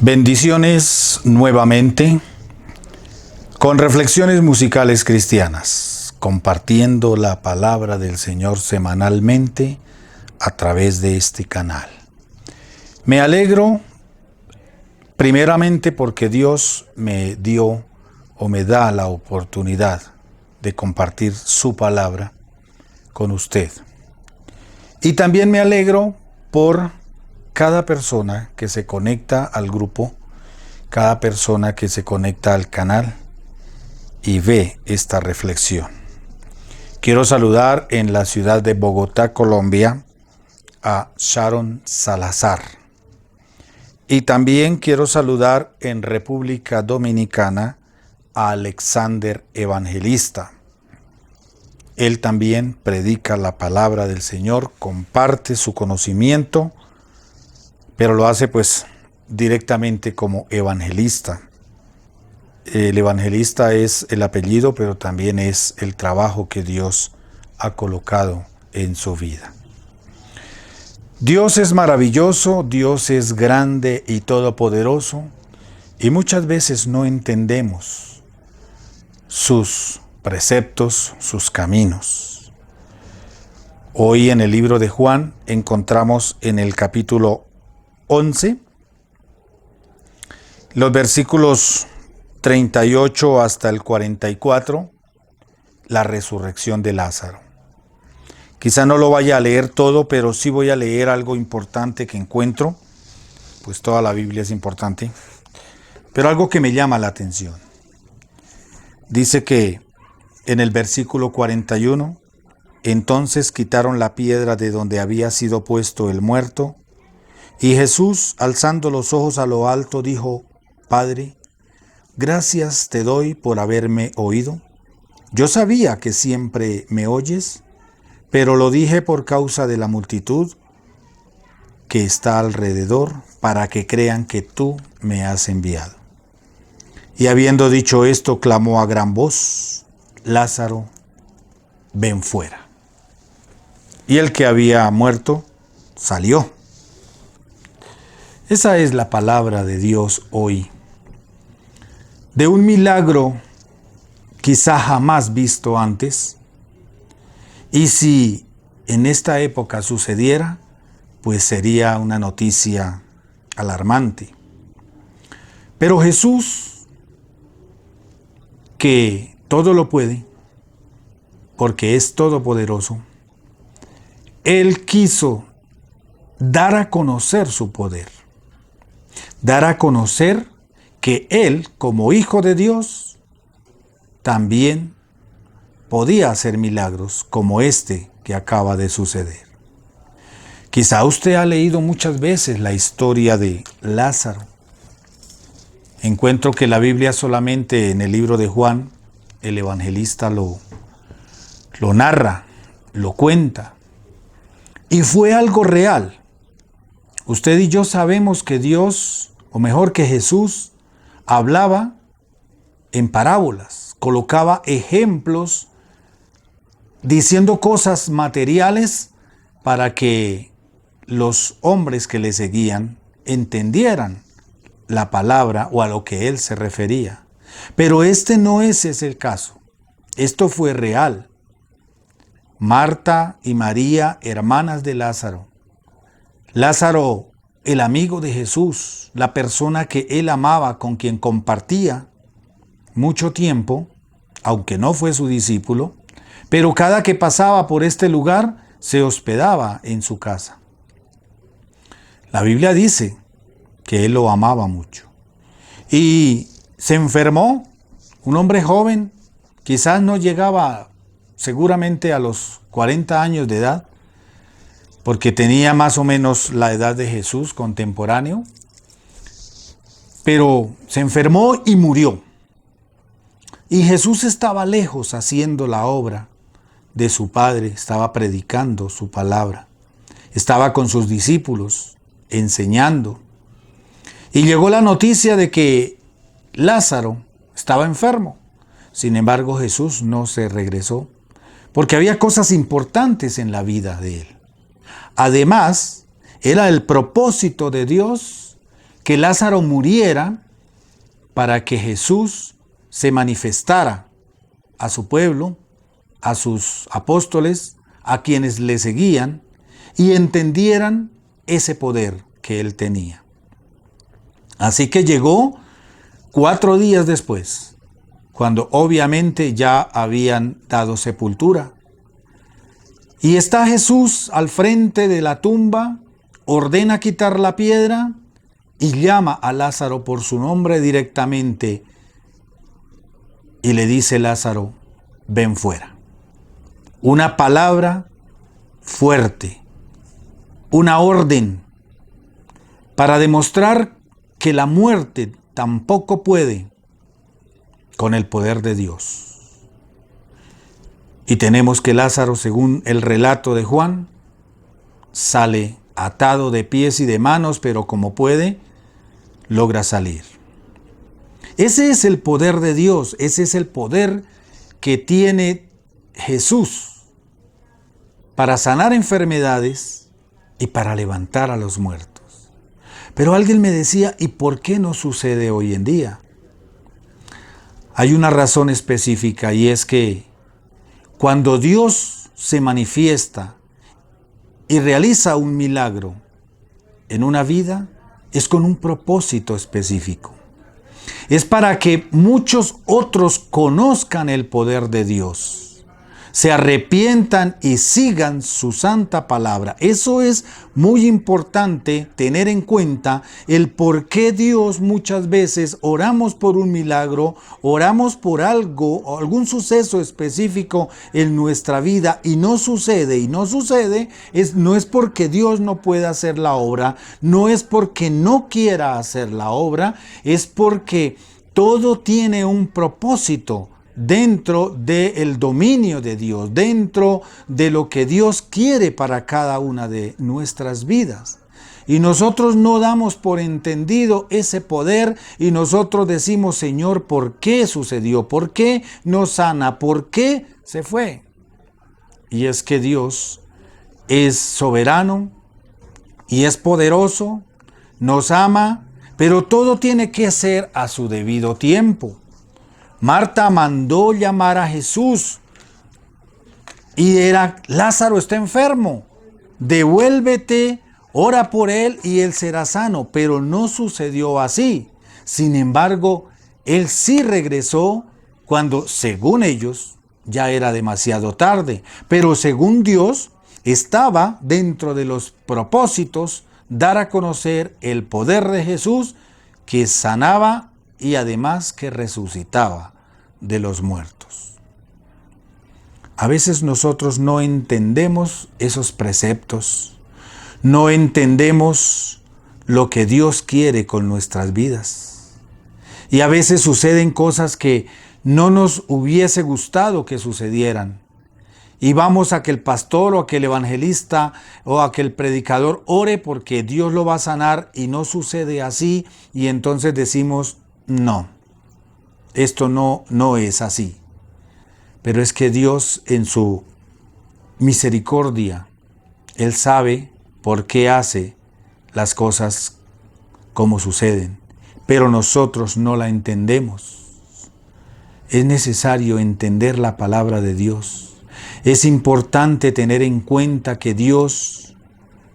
Bendiciones nuevamente con reflexiones musicales cristianas, compartiendo la palabra del Señor semanalmente a través de este canal. Me alegro primeramente porque Dios me dio o me da la oportunidad de compartir su palabra con usted. Y también me alegro por cada persona que se conecta al grupo, cada persona que se conecta al canal y ve esta reflexión. Quiero saludar en la ciudad de Bogotá, Colombia, a Sharon Salazar. Y también quiero saludar en República Dominicana a Alexander Evangelista. Él también predica la palabra del Señor, comparte su conocimiento, pero lo hace directamente como evangelista. El evangelista es el apellido, pero también es el trabajo que Dios ha colocado en su vida. Dios es maravilloso, Dios es grande y todopoderoso, y muchas veces no entendemos sus preceptos, sus caminos. Hoy en el libro de Juan encontramos en el capítulo 11, los versículos 38 hasta el 44, la resurrección de Lázaro. Quizá no lo vaya a leer todo, pero sí voy a leer algo importante que encuentro, pues toda la Biblia es importante, pero algo que me llama la atención. Dice que en el versículo 41, entonces quitaron la piedra de donde había sido puesto el muerto, y Jesús, alzando los ojos a lo alto, dijo: Padre, gracias te doy por haberme oído. Yo sabía que siempre me oyes, pero lo dije por causa de la multitud que está alrededor, para que crean que tú me has enviado. Y habiendo dicho esto, clamó a gran voz: Lázaro, ven fuera. Y el que había muerto salió. Esa es la palabra de Dios hoy. De un milagro quizá jamás visto antes. Y si en esta época sucediera, pues sería una noticia alarmante. Pero Jesús, que todo lo puede, porque es todopoderoso, Él quiso dar a conocer su poder. Dar a conocer que Él, como Hijo de Dios, también podía hacer milagros como este que acaba de suceder. Quizá usted ha leído muchas veces la historia de Lázaro. Encuentro que la Biblia solamente en el libro de Juan, el evangelista lo narra, lo cuenta. Y fue algo real. Usted y yo sabemos que Dios, o mejor que Jesús, hablaba en parábolas, colocaba ejemplos, diciendo cosas materiales para que los hombres que le seguían entendieran la palabra o a lo que él se refería. Pero este no es ese el caso. Esto fue real. Marta y María, hermanas de Lázaro. Lázaro, el amigo de Jesús, la persona que él amaba, con quien compartía mucho tiempo, aunque no fue su discípulo, pero cada que pasaba por este lugar se hospedaba en su casa. La Biblia dice que él lo amaba mucho. Y se enfermó, un hombre joven, quizás no llegaba seguramente a los 40 años de edad, porque tenía más o menos la edad de Jesús, contemporáneo, pero se enfermó y murió. Y Jesús estaba lejos haciendo la obra de su Padre, estaba predicando su palabra, estaba con sus discípulos enseñando. Y llegó la noticia de que Lázaro estaba enfermo. Sin embargo, Jesús no se regresó, porque había cosas importantes en la vida de él. Además, era el propósito de Dios que Lázaro muriera para que Jesús se manifestara a su pueblo, a sus apóstoles, a quienes le seguían, y entendieran ese poder que él tenía. Así que llegó 4 días después, cuando obviamente ya habían dado sepultura. Y está Jesús al frente de la tumba, ordena quitar la piedra y llama a Lázaro por su nombre directamente y le dice: Lázaro, ven fuera. Una palabra fuerte, una orden para demostrar que la muerte tampoco puede con el poder de Dios. Y tenemos que Lázaro, según el relato de Juan, sale atado de pies y de manos, pero como puede, logra salir. Ese es el poder de Dios, ese es el poder que tiene Jesús para sanar enfermedades y para levantar a los muertos. Pero alguien me decía, ¿y por qué no sucede hoy en día? Hay una razón específica, y es que cuando Dios se manifiesta y realiza un milagro en una vida, es con un propósito específico. Es para que muchos otros conozcan el poder de Dios, se arrepientan y sigan su santa palabra. Eso es muy importante tener en cuenta el por qué Dios muchas veces oramos por un milagro, oramos por algo o algún suceso específico en nuestra vida y no sucede, no es porque Dios no pueda hacer la obra, no es porque no quiera hacer la obra, es porque todo tiene un propósito dentro del dominio de Dios, dentro de lo que Dios quiere para cada una de nuestras vidas. Y nosotros no damos por entendido ese poder y nosotros decimos: Señor, ¿por qué sucedió? ¿Por qué no sana? ¿Por qué se fue? Y es que Dios es soberano y es poderoso, nos ama, pero todo tiene que ser a su debido tiempo. Marta mandó llamar a Jesús y Lázaro está enfermo, devuélvete, ora por él y él será sano, pero no sucedió así. Sin embargo, él sí regresó cuando, según ellos, ya era demasiado tarde, pero según Dios, estaba dentro de los propósitos dar a conocer el poder de Jesús, que sanaba y además que resucitaba de los muertos. A veces nosotros no entendemos esos preceptos, no entendemos lo que Dios quiere con nuestras vidas. Y a veces suceden cosas que no nos hubiese gustado que sucedieran. Y vamos a que el pastor o a que el evangelista o a que el predicador ore porque Dios lo va a sanar y no sucede así. Y entonces decimos: no, esto no es así. Pero es que Dios en su misericordia, Él sabe por qué hace las cosas como suceden, pero nosotros no la entendemos. Es necesario entender la palabra de Dios. Es importante tener en cuenta que Dios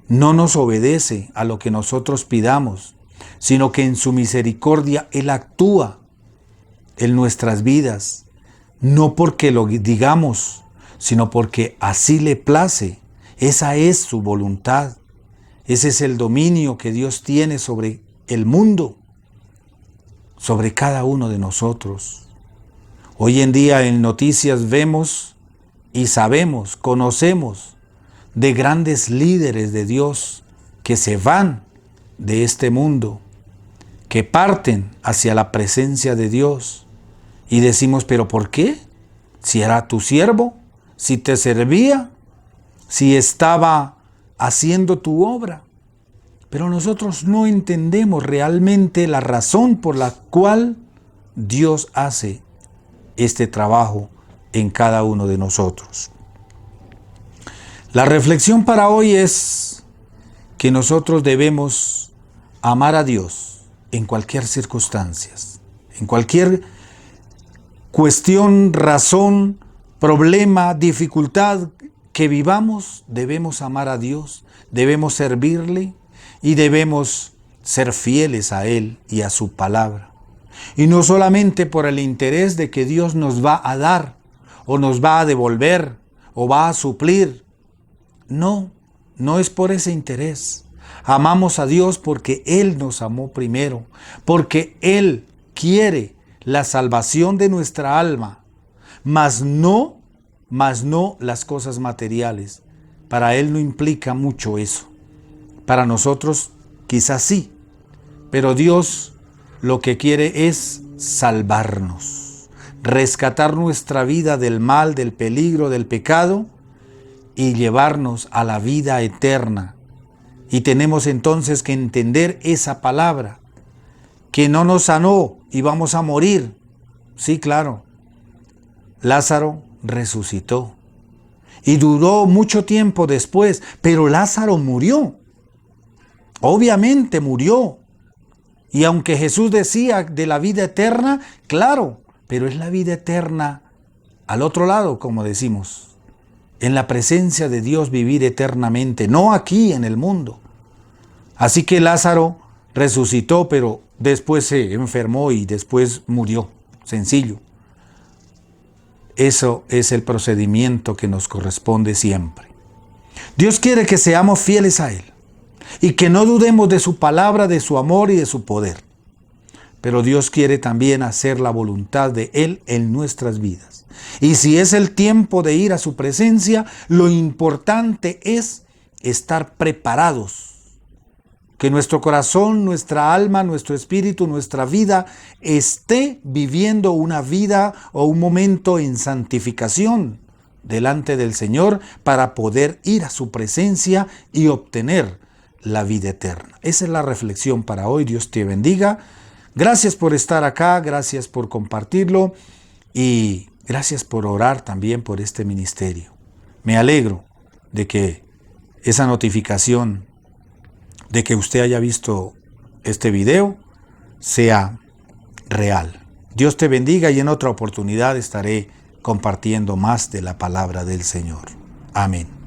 no nos obedece a lo que nosotros pidamos, sino que en su misericordia Él actúa en nuestras vidas, no porque lo digamos, sino porque así le place. Esa es su voluntad. Ese es el dominio que Dios tiene sobre el mundo, sobre cada uno de nosotros. Hoy en día en noticias vemos y sabemos, conocemos de grandes líderes de Dios que se van de este mundo, que parten hacia la presencia de Dios y decimos: ¿pero por qué? Si era tu siervo, si te servía, si estaba haciendo tu obra. Pero nosotros no entendemos realmente la razón por la cual Dios hace este trabajo en cada uno de nosotros. La reflexión para hoy es que nosotros debemos amar a Dios en cualquier circunstancia, en cualquier cuestión, razón, problema, dificultad que vivamos, debemos amar a Dios, debemos servirle y debemos ser fieles a Él y a su palabra. Y no solamente por el interés de que Dios nos va a dar, o nos va a devolver, o va a suplir. No, no es por ese interés. Amamos a Dios porque Él nos amó primero, porque Él quiere la salvación de nuestra alma, mas no las cosas materiales. Para Él no implica mucho eso. Para nosotros quizás sí, pero Dios lo que quiere es salvarnos, rescatar nuestra vida del mal, del peligro, del pecado y llevarnos a la vida eterna. Y tenemos entonces que entender esa palabra, que no nos sanó y vamos a morir. Sí, claro, Lázaro resucitó y duró mucho tiempo después, pero Lázaro murió. Obviamente murió. Y aunque Jesús decía de la vida eterna, claro, pero es la vida eterna al otro lado, como decimos, en la presencia de Dios vivir eternamente, no aquí en el mundo. Así que Lázaro resucitó, pero después se enfermó y después murió, sencillo. Eso es el procedimiento que nos corresponde siempre. Dios quiere que seamos fieles a Él y que no dudemos de su palabra, de su amor y de su poder. Pero Dios quiere también hacer la voluntad de Él en nuestras vidas. Y si es el tiempo de ir a su presencia, lo importante es estar preparados. Que nuestro corazón, nuestra alma, nuestro espíritu, nuestra vida esté viviendo una vida o un momento en santificación delante del Señor para poder ir a su presencia y obtener la vida eterna. Esa es la reflexión para hoy. Dios te bendiga. Gracias por estar acá, gracias por compartirlo y gracias por orar también por este ministerio. Me alegro de que esa notificación de que usted haya visto este video sea real. Dios te bendiga y en otra oportunidad estaré compartiendo más de la palabra del Señor. Amén.